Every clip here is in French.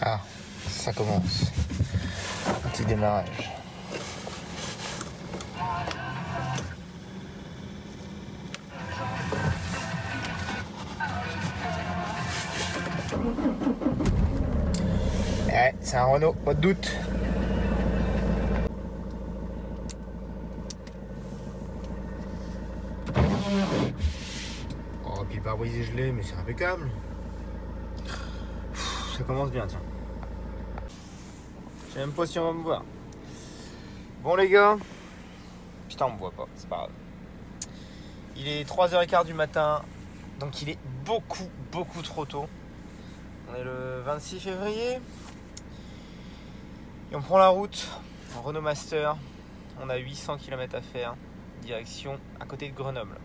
Ah, ça commence. Petit démarrage. Ouais, c'est un Renault, pas de doute. Oh, puis le pare-brise est gelé, mais c'est impeccable. Ça commence bien, tiens. Je sais même pas si on va me voir. Bon les gars, putain on me voit pas, c'est pas grave. Il est 3h15 du matin, donc il est beaucoup trop tôt. On est le 26 février. Et on prend la route en Renault Master. On a 800 km à faire, direction à côté de Grenoble.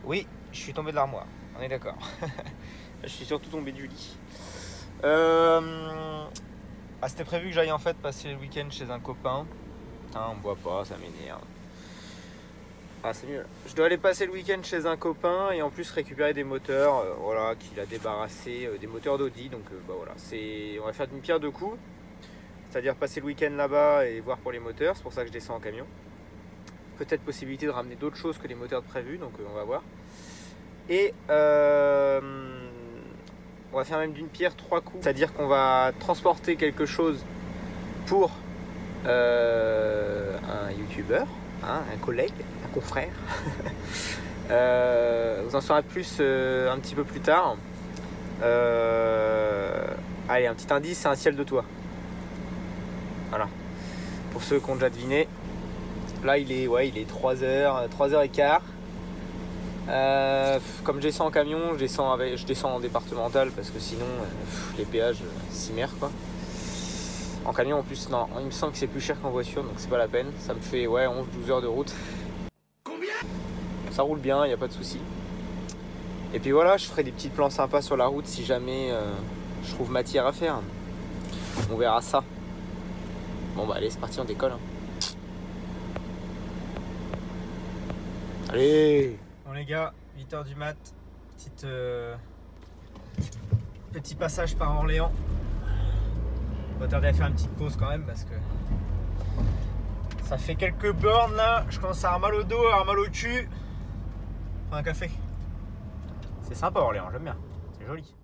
Oui, je suis tombé de l'armoire, on est d'accord. Je suis surtout tombé du lit. C'était prévu que j'aille en fait passer le week-end chez un copain. Putain, on me voit pas, ça m'énerve. Ah, c'est mieux là. Je dois aller passer le week-end chez un copain et en plus récupérer des moteurs, voilà, qu'il a débarrassé, des moteurs d'Audi. Donc bah voilà, on va faire d'une pierre deux coups. C'est-à-dire passer le week-end là-bas et voir pour les moteurs. C'est pour ça que je descends en camion. Peut-être possibilité de ramener d'autres choses que les moteurs de prévu, donc on va voir. Et on va faire même d'une pierre trois coups. C'est-à-dire qu'on va transporter quelque chose pour un youtubeur, hein, un collègue, un confrère. Vous en saurez plus un petit peu plus tard. Allez, un petit indice, c'est un ciel de toit. Voilà. Pour ceux qui ont déjà deviné. Là, il est 3h15. Comme je descends en camion, je descends en départemental parce que sinon les péages s'y mèrent quoi. En camion en plus, non, il me semble que c'est plus cher qu'en voiture donc c'est pas la peine. Ça me fait 11-12 heures de route. Combien ? Ça roule bien, il n'y a pas de souci. Et puis voilà, je ferai des petits plans sympas sur la route si jamais je trouve matière à faire. On verra ça. Bon bah allez, c'est parti, on décolle. Hein. Allez! Bon les gars, 8h du mat, petit passage par Orléans. On va tarder à faire une petite pause quand même parce que ça fait quelques bornes là, je commence à avoir mal au dos, à avoir mal au cul. Prends un café. C'est sympa Orléans, j'aime bien, c'est joli.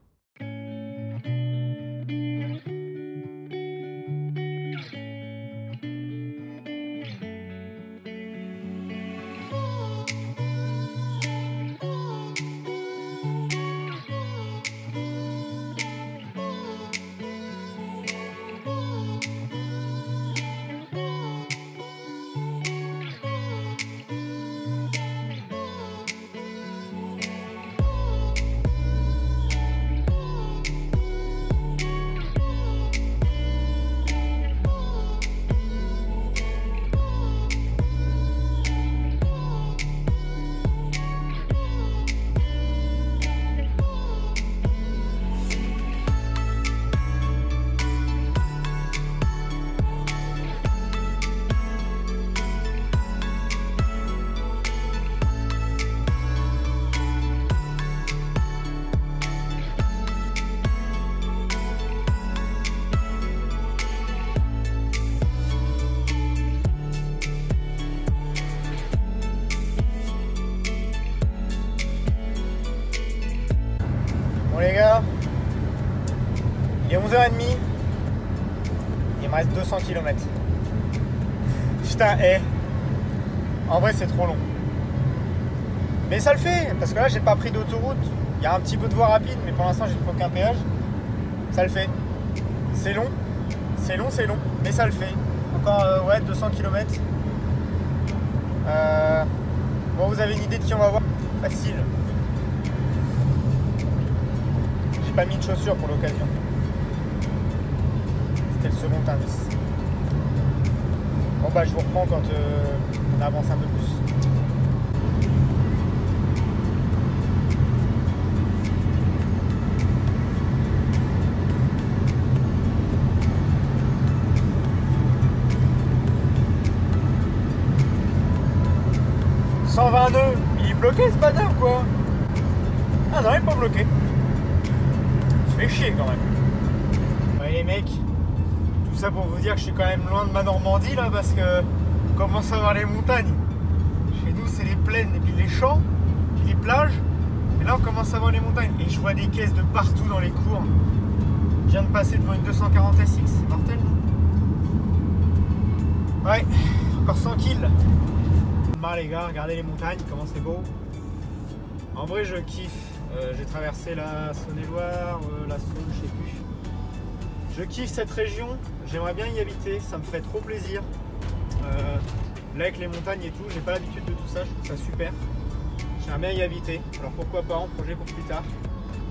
Bon les gars, il est 11h30, il me reste 200 km. Putain, en vrai c'est trop long. Mais ça le fait, parce que là j'ai pas pris d'autoroute. Il y a un petit peu de voie rapide, mais pour l'instant j'ai pris aucun péage. Ça le fait. C'est long, mais ça le fait. Encore 200 km. Bon, vous avez une idée de qui on va voir? Facile. Pas mis de chaussures pour l'occasion. C'était le second indice. Bon bah je vous reprends quand on avance un peu plus. « 122, il est bloqué ce bâtard ou quoi? Ah non, il est pas bloqué. Ça fait chier quand même. les mecs, tout ça pour vous dire que je suis quand même loin de ma Normandie là, parce que on commence à voir les montagnes. Chez nous c'est les plaines et puis les champs, puis les plages. Et là on commence à voir les montagnes. Et je vois des caisses de partout dans les cours. Je viens de passer devant une 240 SX, c'est mortel non? Ouais, encore 100 kills. Les gars, regardez les montagnes, comment c'est beau. En vrai je kiffe. J'ai traversé la Saône-et-Loire, la Saône, je sais plus. Je kiffe cette région, j'aimerais bien y habiter, ça me ferait trop plaisir. Là avec les montagnes et tout, j'ai pas l'habitude de tout ça, je trouve ça super. J'aimerais bien y habiter, alors pourquoi pas, en projet pour plus tard.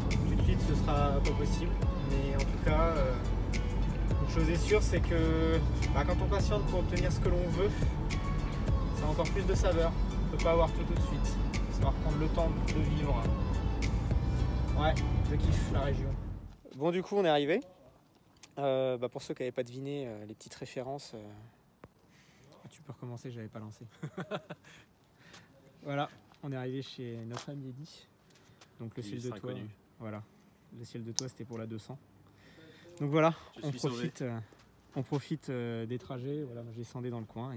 Tout de suite ce sera pas possible, mais en tout cas, une chose est sûre, c'est que quand on patiente pour obtenir ce que l'on veut, ça a encore plus de saveur. On peut pas avoir tout de suite, ça va prendre le temps de vivre. Ouais, je kiffe la région. Bon, du coup, on est arrivé. Pour ceux qui n'avaient pas deviné les petites références, tu peux recommencer, j'avais pas lancé. Voilà, on est arrivé chez notre ami Eddy. Donc le ciel de toit. Voilà, le ciel de toit c'était pour la 200. Donc voilà, on profite des trajets. Voilà, j'ai scindé dans le coin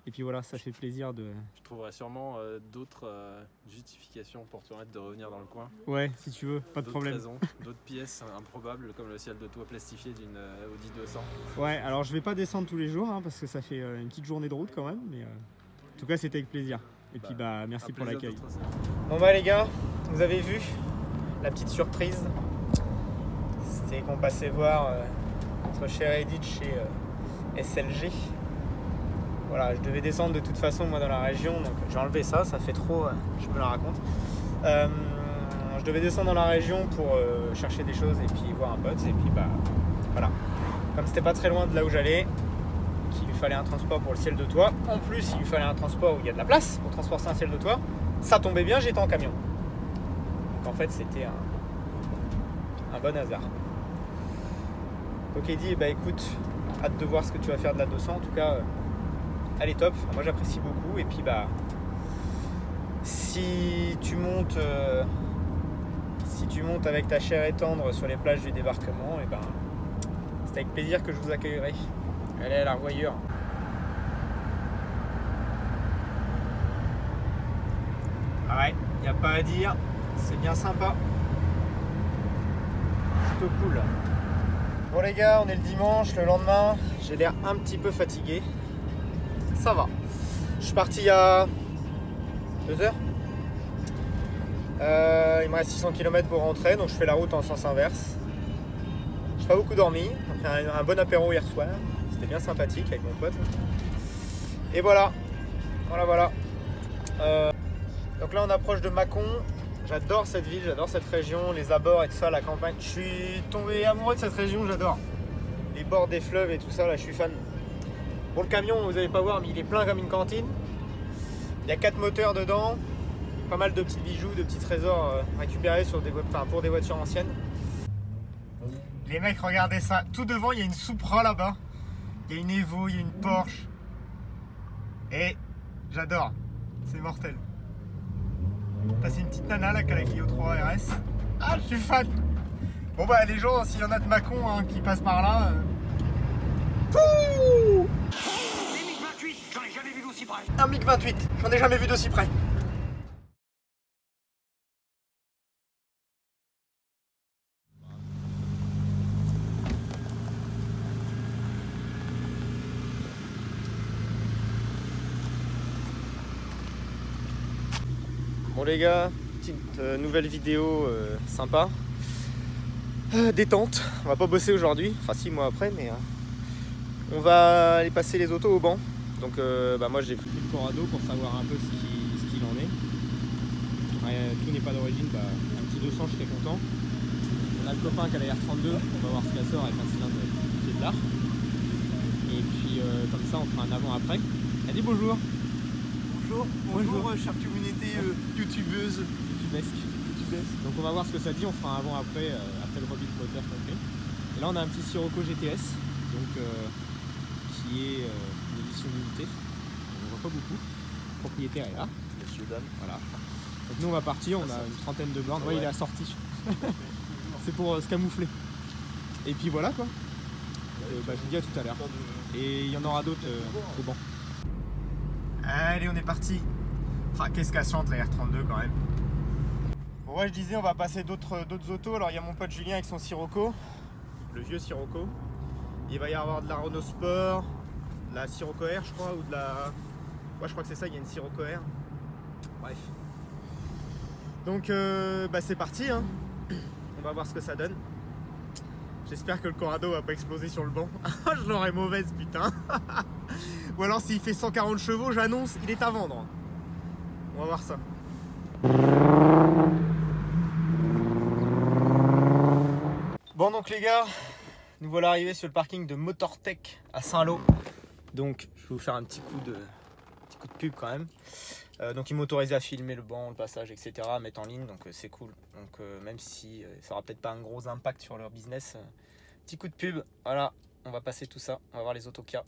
et puis voilà, ça fait plaisir de... Je trouverai sûrement d'autres justifications pour te permettre de revenir dans le coin. Ouais, si tu veux, pas de problème. D'autres pièces improbables comme le ciel de toit plastifié d'une Audi 200. Ouais, alors je vais pas descendre tous les jours parce que ça fait une petite journée de route quand même. Mais en tout cas, c'était avec plaisir. Et puis merci pour l'accueil. Bon les gars, vous avez vu la petite surprise. C'était qu'on passait voir notre cher Edith chez SLG. Voilà, je devais descendre de toute façon moi dans la région, donc j'ai enlevé ça fait trop, je me la raconte. Je devais descendre dans la région pour chercher des choses et puis voir un pote, et puis voilà. Comme c'était pas très loin de là où j'allais, qu'il lui fallait un transport pour le ciel de toit, en plus il lui fallait un transport où il y a de la place pour transporter un ciel de toit, ça tombait bien, j'étais en camion. Donc en fait c'était un bon hasard. Donc il dit, écoute, hâte de voir ce que tu vas faire de la 200, en tout cas... elle est top, moi j'apprécie beaucoup et puis si tu montes avec ta chair et tendre sur les plages du débarquement, et c'est avec plaisir que je vous accueillerai. Allez à la revoyure. Ah ouais, y a pas à dire, c'est bien sympa. Plutôt cool. Bon les gars, on est le dimanche, le lendemain, j'ai l'air un petit peu fatigué. Ça va. Je suis parti il y a 2 heures. Il me reste 600 km pour rentrer, donc je fais la route en sens inverse. J'ai pas beaucoup dormi, on a fait un bon apéro hier soir. C'était bien sympathique avec mon pote. Et voilà. Donc là on approche de Mâcon. J'adore cette ville, j'adore cette région, les abords et tout ça, la campagne. Je suis tombé amoureux de cette région, j'adore. Les bords des fleuves et tout ça, là je suis fan. Bon, le camion, vous n'allez pas voir, mais il est plein comme une cantine. Il y a 4 moteurs dedans, pas mal de petits bijoux, de petits trésors récupérés pour des voitures anciennes. Les mecs, regardez ça. Tout devant, il y a une Supra là-bas. Il y a une Evo, il y a une Porsche. Et j'adore. C'est mortel. C'est une petite nana là qui a la Clio 3 RS. Ah, je suis fan. Bon les gens, s'il y en a de Mâcon qui passent par là... Pouh! J'en ai jamais vu d'aussi près. Un MiG-28, j'en ai jamais vu d'aussi près. Bon les gars, petite nouvelle vidéo sympa. Détente, on va pas bosser aujourd'hui, enfin si moi après, mais on va aller passer les autos au banc. Donc moi j'ai pris le Corrado pour savoir un peu ce qu'il en est. Tout n'est pas d'origine, un petit 200 je serais content. On a le copain qui a la R32, on va voir ce qu'elle sort avec un cylindre qui fait de l'art. Et puis comme ça on fera un avant-après. Elle dit bonjour. Bonjour, chère communauté youtubeuse. YouTubesque. Donc on va voir ce que ça dit, on fera un avant-après après le rebuild moteur complet. Et là on a un petit Sirocco GTS, donc qui est une édition limitée. On ne voit pas beaucoup. Le propriétaire est là. Monsieur Dan. Voilà. Donc nous on va partir, on a une trentaine de bornes. Ouais, il est assorti. C'est pour se camoufler. Et puis voilà quoi. Je vous dis à tout à l'heure. Et il y en aura d'autres au banc. Allez, on est parti. Ah, qu'est-ce qu'elle chante la R32 quand même. Bon, ouais, je disais, on va passer d'autres autos. Alors il y a mon pote Julien avec son Sirocco, le vieux Sirocco. Il va y avoir de la Renault Sport, de la Sirocco R je crois, ou de la... Ouais, je crois que c'est ça, il y a une Sirocco R. Bref. Donc c'est parti, hein. On va voir ce que ça donne. J'espère que le Corrado va pas exploser sur le banc. Je l'aurais mauvaise, putain. Ou alors s'il fait 140 chevaux, j'annonce, il est à vendre. On va voir ça. Bon donc les gars, nous voilà arrivés sur le parking de Motortech à Saint-Lô. Donc je vais vous faire un petit coup de pub quand même. Donc ils m'ont autorisé à filmer le banc, le passage, etc. à mettre en ligne, donc c'est cool. Donc même si ça aura peut-être pas un gros impact sur leur business, petit coup de pub, voilà, on va passer tout ça, on va voir les autos qu'il y a.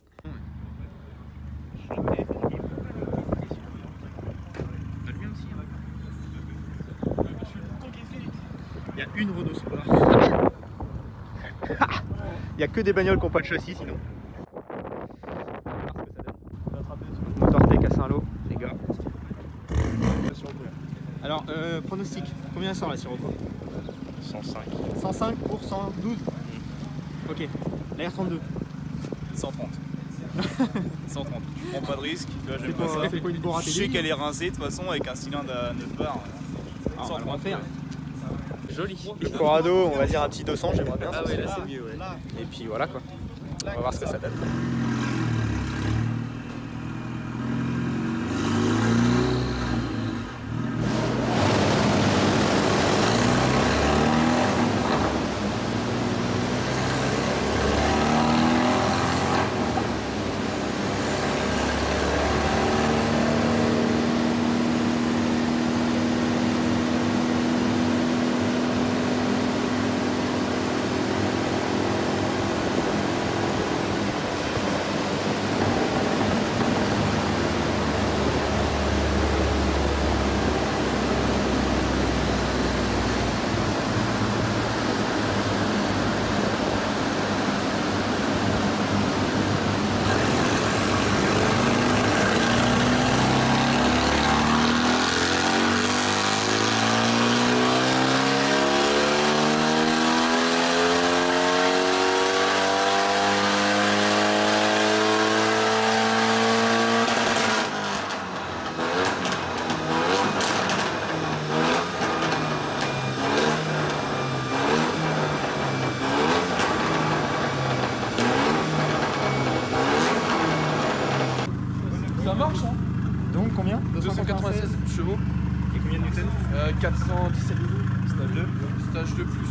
Il y a une Renault Sport. Il n'y a que des bagnoles qui n'ont pas de châssis sinon. Motortech à Saint-Lô, les gars. Alors, pronostic, combien sort la Sirocco? 105. 105 pour 112. Ok, la R32. 130. 130. Je prends pas de risque, tu vois, j'aime pas ça. C'est quoi une Bora Je sais qu'elle est rincée de toute façon avec un cylindre à 9 bars. Ah, on va le faire. Joli. Le Corrado, on va dire un petit 200, j'aimerais bien. Ah ouais, là c'est mieux, ouais. Et puis voilà quoi. On va voir ce que ça donne. Ça marche, hein. Donc combien? 296 chevaux. Et combien de newtons? 417 newtons. Stage 2. Stage 2 plus.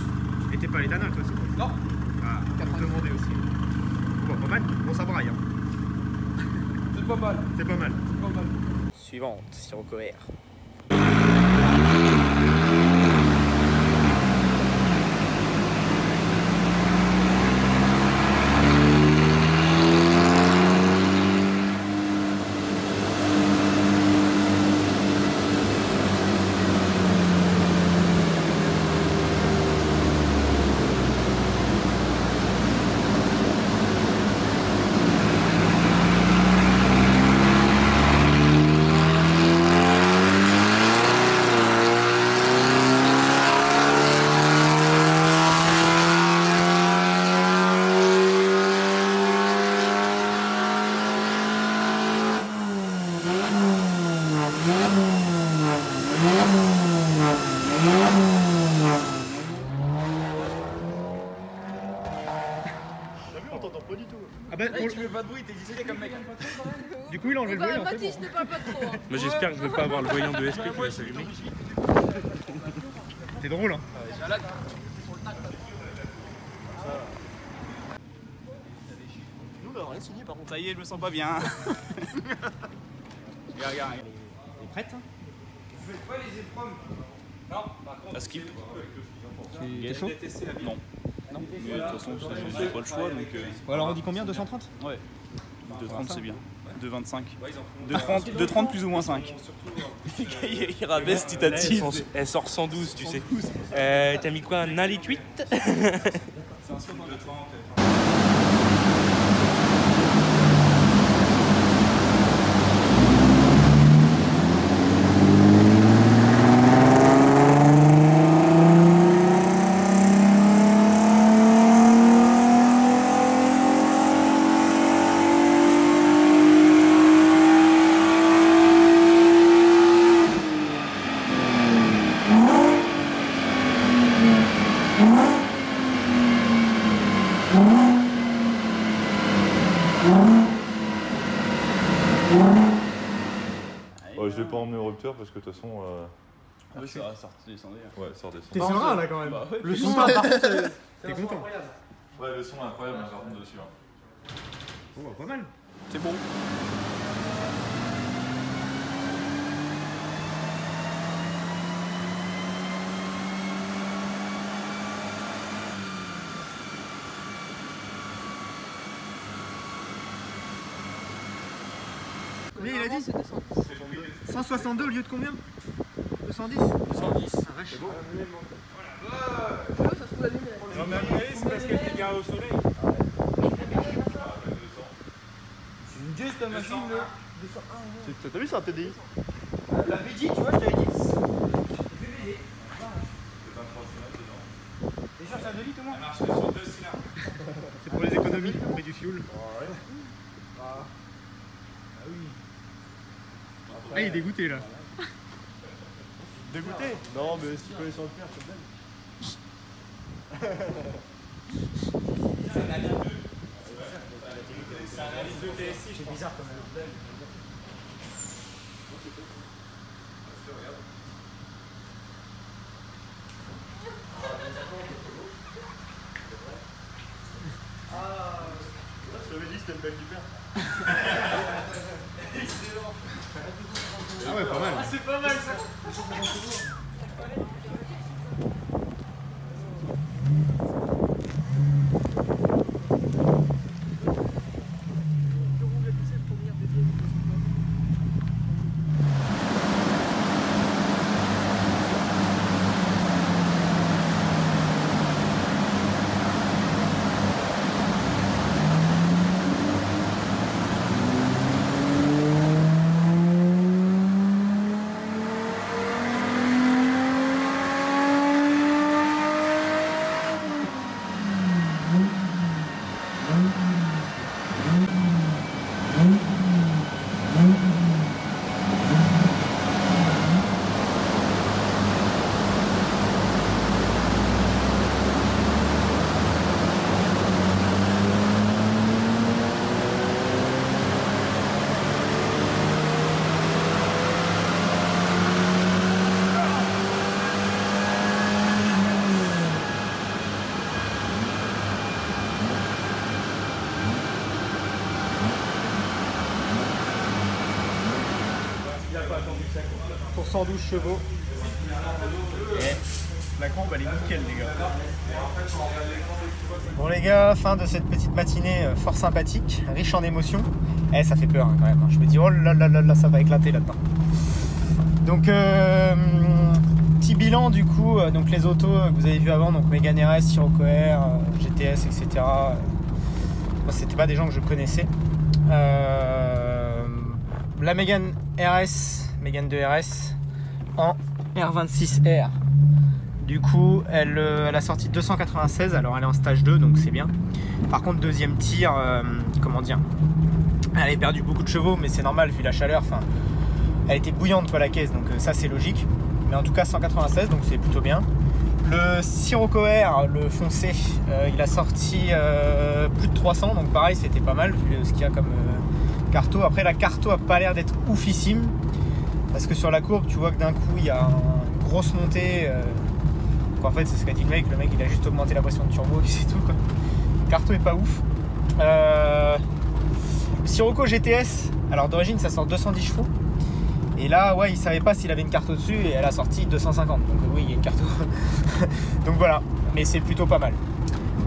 Et t'es pas à l'éthanol toi, c'est quoi? Non. Ah, on se demandait aussi. Bon, pas mal. Bon, ça braille. Hein. C'est pas mal. C'est pas mal. C'est pas mal. Suivante, Sirocco R. Ah bah, Hey, tu fais pas de bruit, t'es discret comme mec. du coup, il a enlevé le voyant. Mathis ne parle pas trop. Hein. Moi j'espère que je vais pas avoir le voyant de SP qui va s'allumer. C'est drôle, hein. Nous on a rien signé par contre. Ça y est, je me sens pas bien. Regarde. T'es prête, hein? Vous faites pas les épreuves? Non, par contre. À skip. T'es chaud? Non. Mais de toute façon, j'ai pas le choix donc. Bon, alors on dit combien? 230? Ouais. 2,30 c'est bien. 2,25. 2,30 plus ou moins 5. Il rabaisse petit à petit. Elle sort 112, tu sais. T'as mis quoi, un 1,8 litre C'est un saut dans le 30. Je l'ai pas emmené au rupteur parce que de toute façon. Oui, ça redescendait. Ouais, ça redescend. T'es serein là quand même. Bah, ouais, Le son, par contre, t'es content. Ouais, le son est incroyable, mais par contre dessus. Hein. Oh, pas mal. C'est bon. Combien il a dit 162 au lieu de combien 210 210. Ah vache. Non, mais après, c'est parce qu'elle était garée au soleil. C'est une gueule ta machine là. T'as vu, c'est un TDI. La VG, tu vois, je t'avais dit. T'es sûr que c'est un 2 litres au moins? Elle marche que sur 2 cylindres. C'est pour les économies, on met du fuel. Ah oui. Ah, il est dégoûté là. Dégoûté? Non, mais si tu peux les sentir, c'est bien. C'est un analyse de TSI, C'est bizarre quand même. Je t'avais dit, c'était une belle du père. Ah ouais, pas mal. Ah, c'est pas mal ça. Pour 112 chevaux. Et la combe elle est nickel les gars. Bon les gars, fin de cette petite matinée fort sympathique, riche en émotions. Eh ça fait peur hein, quand même, je me dis oh là là là là ça va éclater là-dedans. Donc petit bilan du coup, donc les autos que vous avez vu avant, donc Mégane RS, Sirocco R, GTS etc. Moi c'était pas des gens que je connaissais. La Mégane RS, Mégane 2 RS en R26R. Du coup, elle a sorti 296, alors elle est en stage 2, donc c'est bien. Par contre, deuxième tir, comment dire, elle avait perdu beaucoup de chevaux, mais c'est normal vu la chaleur. Enfin, elle était bouillante quoi la caisse, donc ça c'est logique. Mais en tout cas 196, donc c'est plutôt bien. Le Sirocco R, le foncé, il a sorti plus de 300, donc pareil c'était pas mal vu ce qu'il y a comme carto. Après la carto a pas l'air d'être oufissime, parce que sur la courbe tu vois que d'un coup il y a une grosse montée. En fait c'est ce qu'a dit le mec il a juste augmenté la pression de turbo et c'est tout quoi. Le carto est pas ouf. Sirocco GTS, alors d'origine ça sort 210 chevaux. Et là, ouais, il savait pas s'il avait une carte au-dessus et elle a sorti 250. Donc oui, il y a une carte. Donc voilà, mais c'est plutôt pas mal.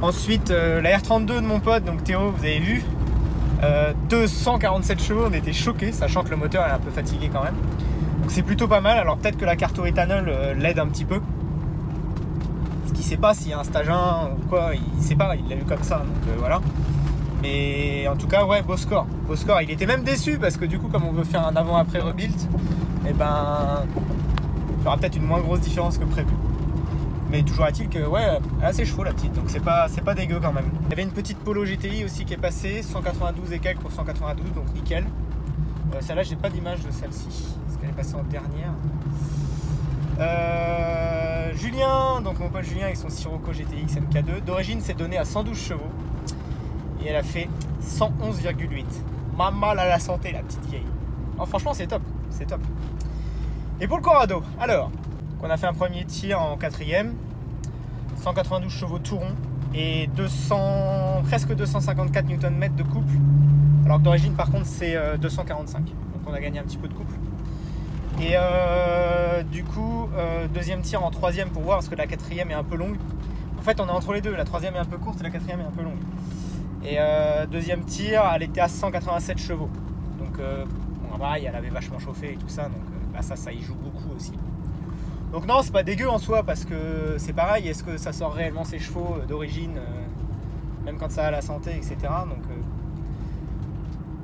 Ensuite, la R32 de mon pote, donc Théo, vous avez vu, 247 chevaux, on était choqués, sachant que le moteur est un peu fatigué quand même. Donc c'est plutôt pas mal. Alors peut-être que la carte au éthanol l'aide un petit peu. Ce qui sait pas s'il y a un stage 1 ou quoi, il sait pas, il l'a eu comme ça, donc voilà. Mais en tout cas, ouais, beau score. Beau score. Il était même déçu parce que du coup, comme on veut faire un avant-après rebuild, et ben, il y aura peut-être une moins grosse différence que prévu. Mais toujours est-il que, ouais, elle a ses chevaux la petite, donc c'est pas dégueu quand même. Il y avait une petite Polo GTI aussi qui est passée, 192 et quelques pour 192, donc nickel. Celle-là, j'ai pas d'image de celle-ci, parce qu'elle est passée en dernière. Julien, donc mon pote Julien avec son Sirocco GTX MK2, d'origine c'est donné à 112 chevaux. Et elle a fait 111,8. Maman, elle a la santé, la petite vieille. Oh, franchement, c'est top. C'est top. Et pour le Corrado, alors, on a fait un premier tir en 4ème. 192 chevaux tout rond. Et presque 254 Nm de couple. Alors que d'origine, par contre, c'est 245. Donc on a gagné un petit peu de couple. Et du coup, deuxième tir en 3ème pour voir, parce que la 4ème est un peu longue. En fait, on est entre les deux. La 3ème est un peu courte et la 4ème est un peu longue. Et deuxième tir, elle était à 187 chevaux. Donc, bon, pareil, elle avait vachement chauffé et tout ça. Donc, bah, ça y joue beaucoup aussi. Donc, non, c'est pas dégueu en soi parce que c'est pareil. Est-ce que ça sort réellement ses chevaux d'origine, même quand ça a la santé, etc. Donc,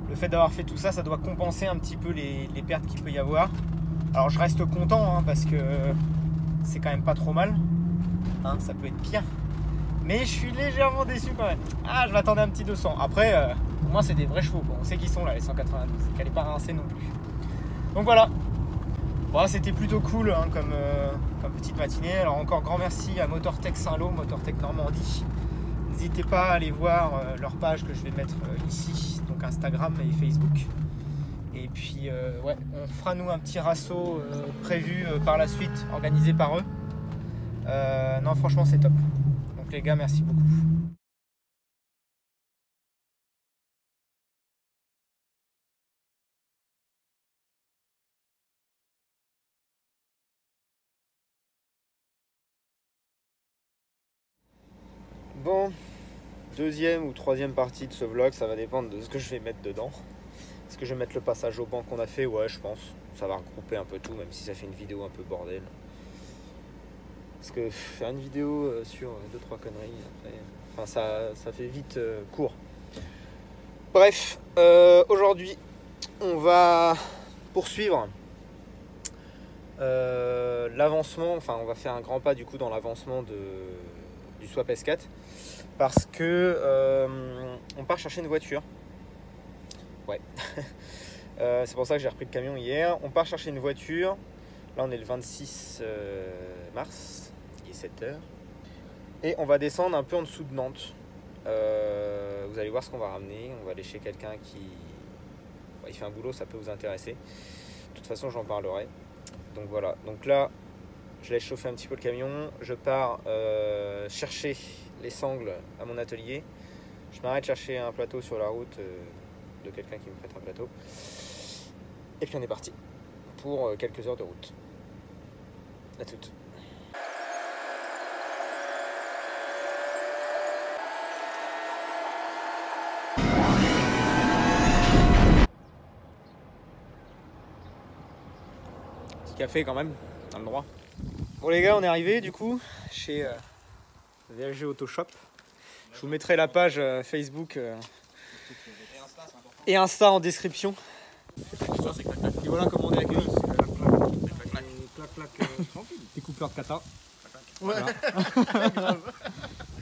le fait d'avoir fait tout ça, ça doit compenser un petit peu les pertes qu'il peut y avoir. Alors, je reste content hein, parce que c'est quand même pas trop mal. Hein, ça peut être pire. Mais je suis légèrement déçu quand même. Ah, je m'attendais à un petit 200. Après, au moins c'est des vrais chevaux. Bon, on sait qu'ils sont là, les 192. C'est qu'elle n'est pas rincée non plus. Donc voilà. Bon, c'était plutôt cool hein, comme petite matinée. Alors encore grand merci à Motortech Saint-Lô, Motortech Normandie. N'hésitez pas à aller voir leur page que je vais mettre ici. Donc Instagram et Facebook. Et puis, ouais, on fera nous un petit rasso prévu par la suite, organisé par eux. Non, franchement, c'est top. Les gars, merci beaucoup. Bon, deuxième ou troisième partie de ce vlog, ça va dépendre de ce que je vais mettre dedans. Est-ce que je vais mettre le passage au banc qu'on a fait? Ouais, je pense. Ça va regrouper un peu tout, même si ça fait une vidéo un peu bordel. Parce que faire une vidéo sur 2-3 conneries, après, enfin, ça fait vite court. Bref, aujourd'hui, on va poursuivre l'avancement. Enfin, on va faire un grand pas du coup dans l'avancement du Swap S4 parce que on part chercher une voiture. Ouais. C'est pour ça que j'ai repris le camion hier. On part chercher une voiture. Là, on est le 26 mars. 7h et on va descendre un peu en dessous de Nantes. Vous allez voir ce qu'on va ramener. On va aller chez quelqu'un qui il fait un boulot, ça peut vous intéresser. De toute façon, j'en parlerai. Donc voilà. Donc là, je laisse chauffer un petit peu le camion. Je pars chercher les sangles à mon atelier. Je m'arrête chercher un plateau sur la route de quelqu'un qui me prête un plateau. Et puis on est parti pour quelques heures de route. À toutes. Café quand même, dans le droit. Bon les gars, on est arrivé du coup chez VLG Auto Shop. Je vous mettrai la page Facebook et Insta en description. Et voilà comment on est accueillis. Des coupeurs de kata. Ouais. Voilà.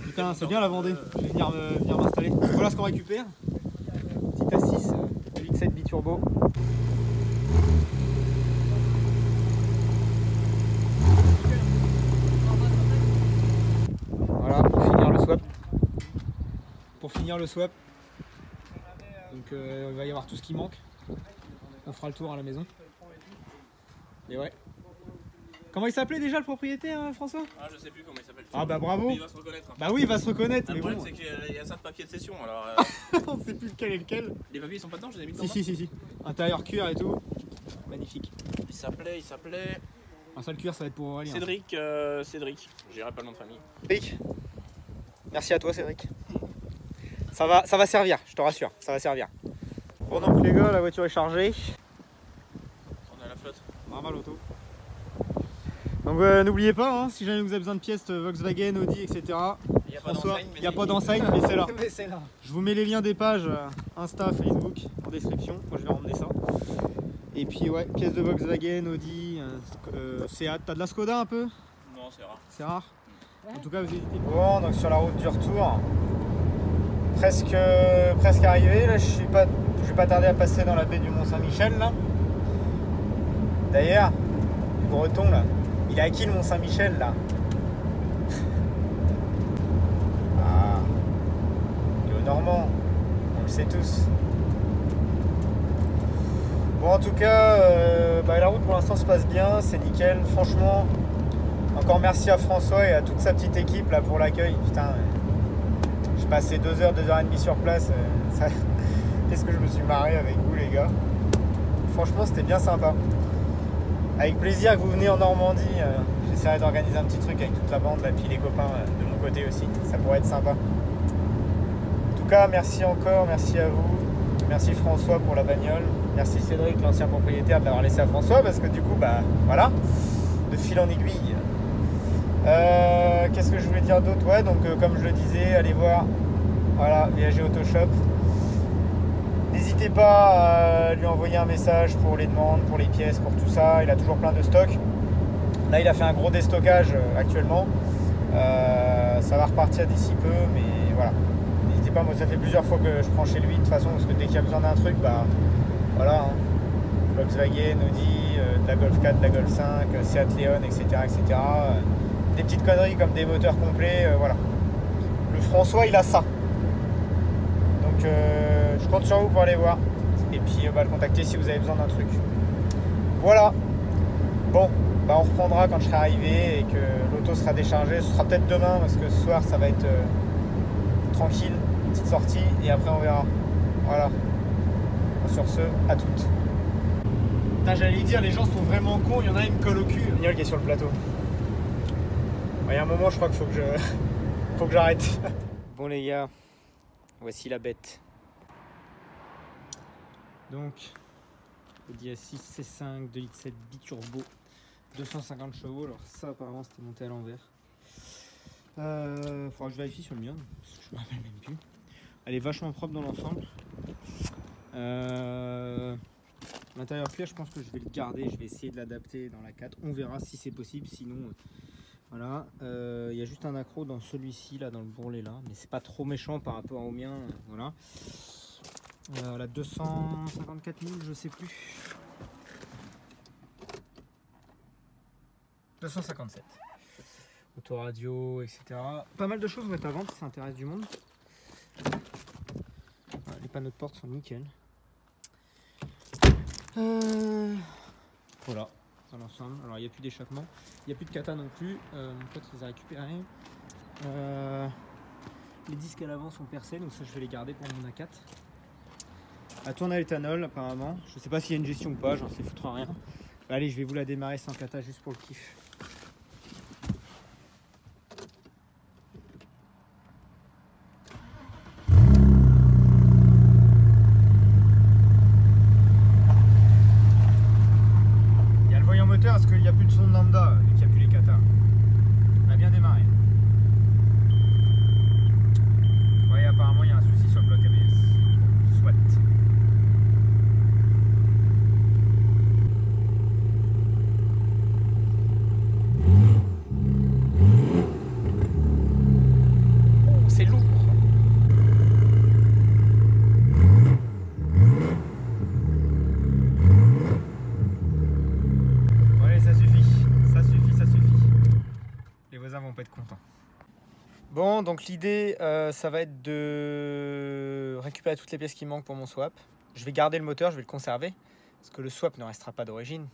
Putain, c'est bien la Vendée. Je vais venir m'installer. Voilà ce qu'on récupère. Petite assise 8.7 biturbo. Pour finir le swap. Donc il va y avoir tout ce qui manque. On fera le tour à la maison. Et ouais. Comment il s'appelait déjà le propriétaire, François? Ah, je sais plus comment il s'appelle. Ah bah bravo. Mais il va se reconnaître. Bah oui, il va se reconnaître. Le problème c'est qu'il y a ça de papier de session alors. On sait plus lequel est lequel. Les papiers ils sont pas dedans, je les ai mis dedans. Si. Intérieur cuir et tout. Magnifique. Il s'appelait. Un seul cuir, ça va être pour Aurélien. Cédric. Je dirais pas le nom de famille. Cédric. Merci à toi, Cédric. Ça va servir, je te rassure, ça va servir. Bon donc les gars, la voiture est chargée. On est à la flotte. Normal auto. Donc n'oubliez pas, hein, si jamais vous avez besoin de pièces Volkswagen, Audi, etc. François, il n'y a pas d'enseigne, mais c'est là. Je vous mets les liens des pages Insta, Facebook en description. Moi je vais ramener ça. Et puis ouais, pièces de Volkswagen, Audi, Seat. T'as de la Skoda un peu? Non, c'est rare. C'est rare. En tout cas, vous hésitez pas. Bon, donc sur la route du retour, presque arrivé. Là, je vais pas tarder à passer dans la baie du Mont-Saint-Michel là. D'ailleurs, le breton là, il est à qui le Mont-Saint-Michel là? Ah, il est au Normand, on le sait tous. Bon, en tout cas, la route pour l'instant se passe bien, c'est nickel. Franchement, encore merci à François et à toute sa petite équipe là pour l'accueil. Putain, j'ai passé 2 heures, 2h30 sur place. Qu'est-ce que je me suis marré avec vous les gars. Franchement, c'était bien sympa. Avec plaisir que vous venez en Normandie, j'essaierai d'organiser un petit truc avec toute la bande, là, puis les copains de mon côté aussi, ça pourrait être sympa. En tout cas, merci encore, merci à vous, merci François pour la bagnole, merci Cédric, l'ancien propriétaire, de l'avoir laissé à François, parce que du coup, bah voilà, de fil en aiguille. Qu'est-ce que je voulais dire d'autre? Ouais, donc comme je le disais, allez voir, voilà, VAG Autoshop. N'hésitez pas à lui envoyer un message pour les demandes, pour les pièces, pour tout ça. Il a toujours plein de stocks. Là, il a fait un gros déstockage actuellement. Ça va repartir d'ici peu, mais voilà. N'hésitez pas, moi ça fait plusieurs fois que je prends chez lui de toute façon, parce que dès qu'il y a besoin d'un truc, bah voilà. Hein. Volkswagen, Audi, de la Golf 4, de la Golf 5, Seat Leon, etc. etc. Des petites conneries comme des moteurs complets, voilà. Le François, il a ça. Donc je compte sur vous pour aller voir et puis le contacter si vous avez besoin d'un truc. Voilà. Bon, on reprendra quand je serai arrivé et que l'auto sera déchargée. Ce sera peut-être demain parce que ce soir ça va être tranquille, petite sortie et après on verra. Voilà. Sur ce, à toutes. J'allais dire, les gens sont vraiment cons, il y en a une me colle au cul. Mignol qui est sur le plateau. Il y a un moment, je crois qu'il faut que j'arrête. Bon les gars, voici la bête. Donc, Audi A6 C5 2.7 biturbo, 250 chevaux. Alors ça apparemment c'était monté à l'envers. Faudra que je vérifie sur le mien, parce que je me rappelle même plus. Elle est vachement propre dans l'ensemble. L'intérieur cuir, je pense que je vais le garder, je vais essayer de l'adapter dans la 4. On verra si c'est possible, sinon voilà. Il y a juste un accro dans celui-ci là, dans le bourrelet là, mais c'est pas trop méchant par rapport au mien. Voilà. La 254 000, je sais plus. 257. Autoradio, etc. Pas mal de choses vont être à vendre si ça intéresse du monde. Voilà, les panneaux de porte sont nickel. Voilà, dans l'ensemble. Alors il n'y a plus d'échappement, il n'y a plus de kata non plus. Mon pote les a récupérés. Les disques à l'avant sont percés, donc ça je vais les garder pour mon A4. La tourne à l'éthanol apparemment. Je sais pas s'il y a une gestion ou pas, j'en sais foutre rien. Bah, allez, je vais vous la démarrer sans kata juste pour le kiff. Il y a le voyant moteur parce qu'il n'y a plus de son de lambda et qu'il n'y a plus les kata. On a bien démarré. Ouais, apparemment il y a un souci sur le bloc ABS. Soit. C'est lourd. Bon, allez, ça suffit. Ça suffit, ça suffit. Les voisins vont pas être contents. Bon, donc l'idée, ça va être de récupérer toutes les pièces qui manquent pour mon swap. Je vais garder le moteur, je vais le conserver, parce que le swap ne restera pas d'origine.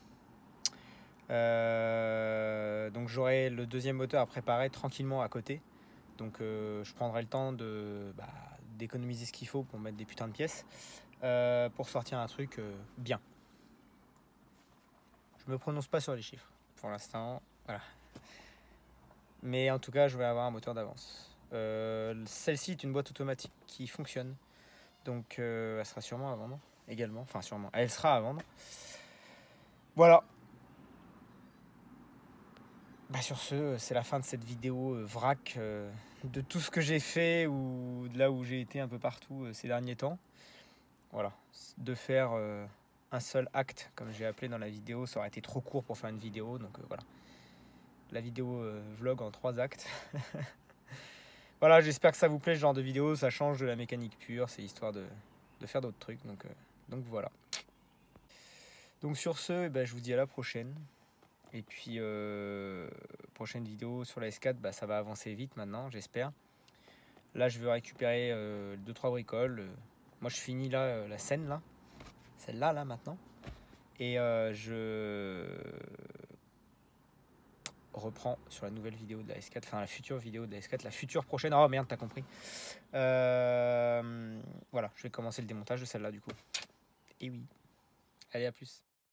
Donc j'aurai le deuxième moteur à préparer tranquillement à côté. Donc je prendrai le temps d'économiser ce qu'il faut pour mettre des putains de pièces, pour sortir un truc bien. Je me prononce pas sur les chiffres pour l'instant, voilà. Mais en tout cas, je vais avoir un moteur d'avance. Celle-ci est une boîte automatique qui fonctionne. Donc elle sera sûrement à vendre également. Enfin sûrement, elle sera à vendre. Voilà. Bah sur ce, c'est la fin de cette vidéo vrac de tout ce que j'ai fait ou de là où j'ai été un peu partout ces derniers temps. Voilà, de faire un seul acte, comme j'ai appelé dans la vidéo, ça aurait été trop court pour faire une vidéo, donc voilà. La vidéo vlog en 3 actes. Voilà, j'espère que ça vous plaît ce genre de vidéo, ça change de la mécanique pure, c'est histoire de faire d'autres trucs, donc voilà. Donc sur ce, je vous dis à la prochaine. Et puis, prochaine vidéo sur la S4, ça va avancer vite maintenant, j'espère. Là, je veux récupérer 2-3 bricoles. Moi, je finis là, la scène, là. Celle-là, là, maintenant. Et je reprends sur la nouvelle vidéo de la S4, enfin la future vidéo de la S4, la future prochaine. Oh merde, t'as compris. Voilà, je vais commencer le démontage de celle-là, du coup. Et oui. Allez, à plus.